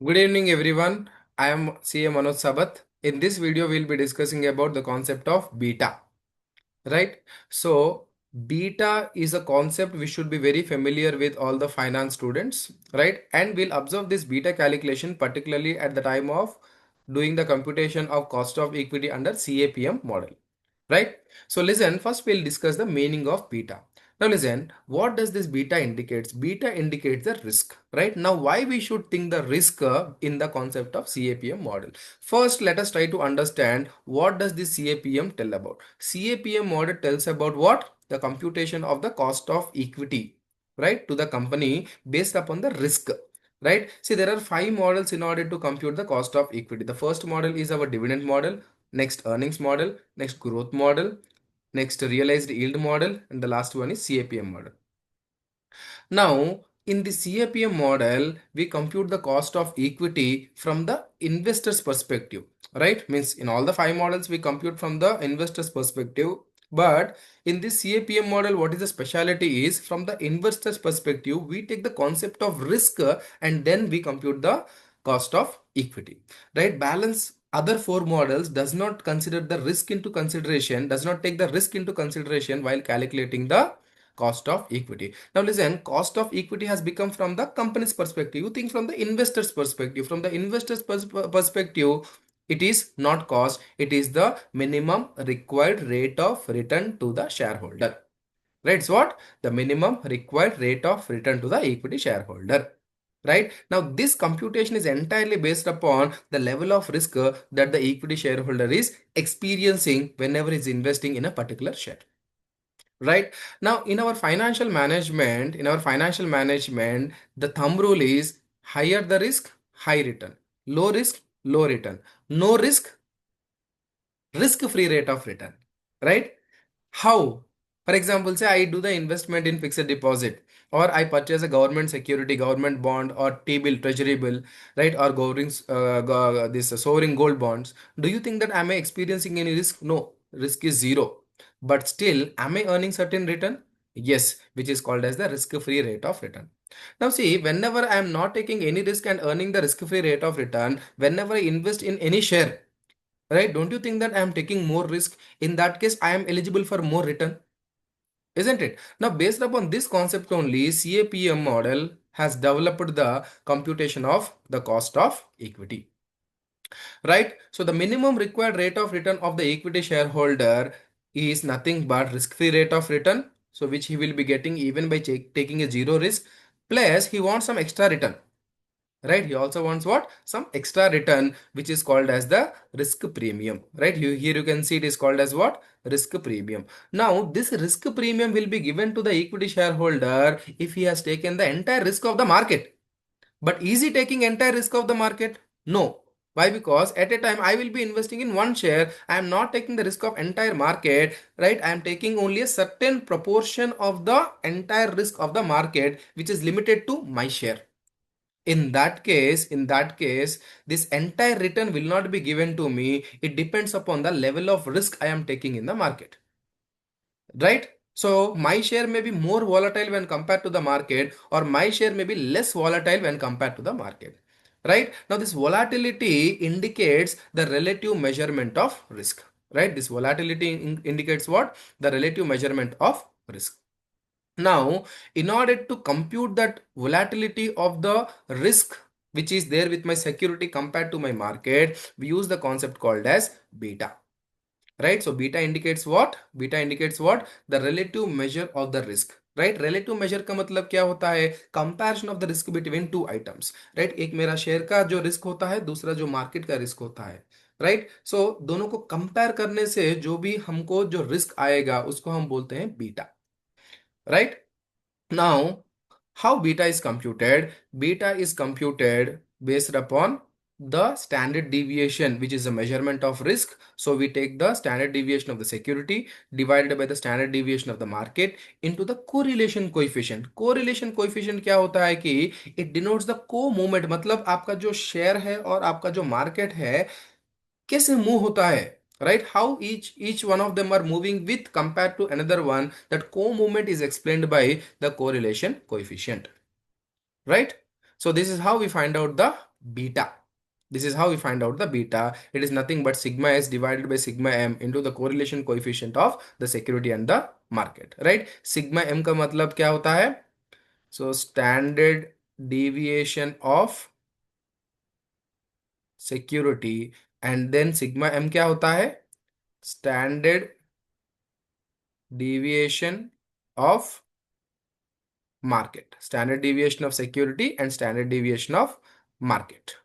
Good evening, everyone. I am CA Manoj Sabat. In this video, we'll be discussing about the concept of beta, right? So, beta is a concept we should be very familiar with all the finance students, right? And we'll observe this beta calculation particularly at the time of doing the computation of cost of equity under CAPM model, right? So listen, first we'll discuss the meaning of beta. Now listen, what does this beta indicates? Beta indicates the risk, right? Now why we should think the risk in the concept of CAPM model? First, let us try to understand what does this CAPM tell about. CAPM model tells about what? The computation of the cost of equity, right, to the company based upon the risk. Right? See, there are five models in order to compute the cost of equity. The first model is our dividend model, next earnings model, next growth model, next realized yield model, and the last one is CAPM model. Now, in the CAPM model, we compute the cost of equity from the investor's perspective, right? Means in all the five models, we compute from the investor's perspective. But in this CAPM model, what is the specialty is from the investor's perspective, we take the concept of risk and then we compute the cost of equity, right? Balance other four models does not consider the risk into consideration, does not take the risk into consideration while calculating the cost of equity. Now listen, cost of equity has become from the company's perspective. You think from the investor's perspective. From the investor's perspective, it is not cost, it is the minimum required rate of return to the shareholder. Right? It's what? The minimum required rate of return to the equity shareholder. Right? Now this computation is entirely based upon the level of risk that the equity shareholder is experiencing whenever he's investing in a particular share. Right? Now in our financial management, the thumb rule is higher the risk, high return, low risk, low return, no risk, risk free rate of return. Right? How? For example, say I do the investment in fixed deposit, or I purchase a government security, government bond, or T-bill, treasury bill, right? Or this sovereign gold bonds. Do you think that am I experiencing any risk? No, risk is zero. But still, am I earning certain return? Yes, which is called as the risk-free rate of return. Now see, whenever I am not taking any risk and earning the risk-free rate of return, whenever I invest in any share, right? Don't you think that I am taking more risk? In that case, I am eligible for more return, isn't it? Now, based upon this concept only, CAPM model has developed the computation of the cost of equity, right? So the minimum required rate of return of the equity shareholder is nothing but risk-free rate of return, so which he will be getting even by taking a zero risk, plus he wants some extra return. Right? He also wants what? Some extra return, which is called as the risk premium. Right? Here you can see it is called as what? Risk premium. Now, this risk premium will be given to the equity shareholder if he has taken the entire risk of the market. But is he taking entire risk of the market? No. Why? Because at a time I will be investing in one share. I am not taking the risk of entire market, right? I am taking only a certain proportion of the entire risk of the market, which is limited to my share. In that case, this entire return will not be given to me. It depends upon the level of risk I am taking in the market, right? So my share may be more volatile when compared to the market, or my share may be less volatile when compared to the market, right? Now this volatility indicates the relative measurement of risk, right? This volatility indicates what? The relative measurement of risk. Now, in order to compute that volatility of the risk which is there with my security compared to my market, we use the concept called as beta. Right? So beta indicates what? Beta indicates what? The relative measure of the risk. Right relative major का मतलब क्या होता है? Comparison of the risk between two items. Right? एक मेरा share का जो risk होता है, दूसरा जो मार्केट का रिस्क होता है. राइट? सो दोनों को कंपेयर करने से जो भी हमको जो रिस्क आएगा उसको हम बोलते हैं beta. Right? Now, how beta is computed? Beta is computed based upon the standard deviation, which is a measurement of risk. So we take the standard deviation of the security divided by the standard deviation of the market into the correlation coefficient. Correlation coefficient क्या होता है कि it denotes the co-movement, मतलब आपका जो share है और आपका जो मार्केट है कैसे मूव होता है, right? How each one of them are moving with compared to another one. That co-movement is explained by the correlation coefficient, right? So this is how we find out the beta. This is how we find out the beta. It is nothing but sigma s divided by sigma m into the correlation coefficient of the security and the market, right? Sigma m का मतलब क्या होता है? So standard deviation of security, and then sigma m क्या होता है? Standard deviation of market. Standard deviation of security and standard deviation of market.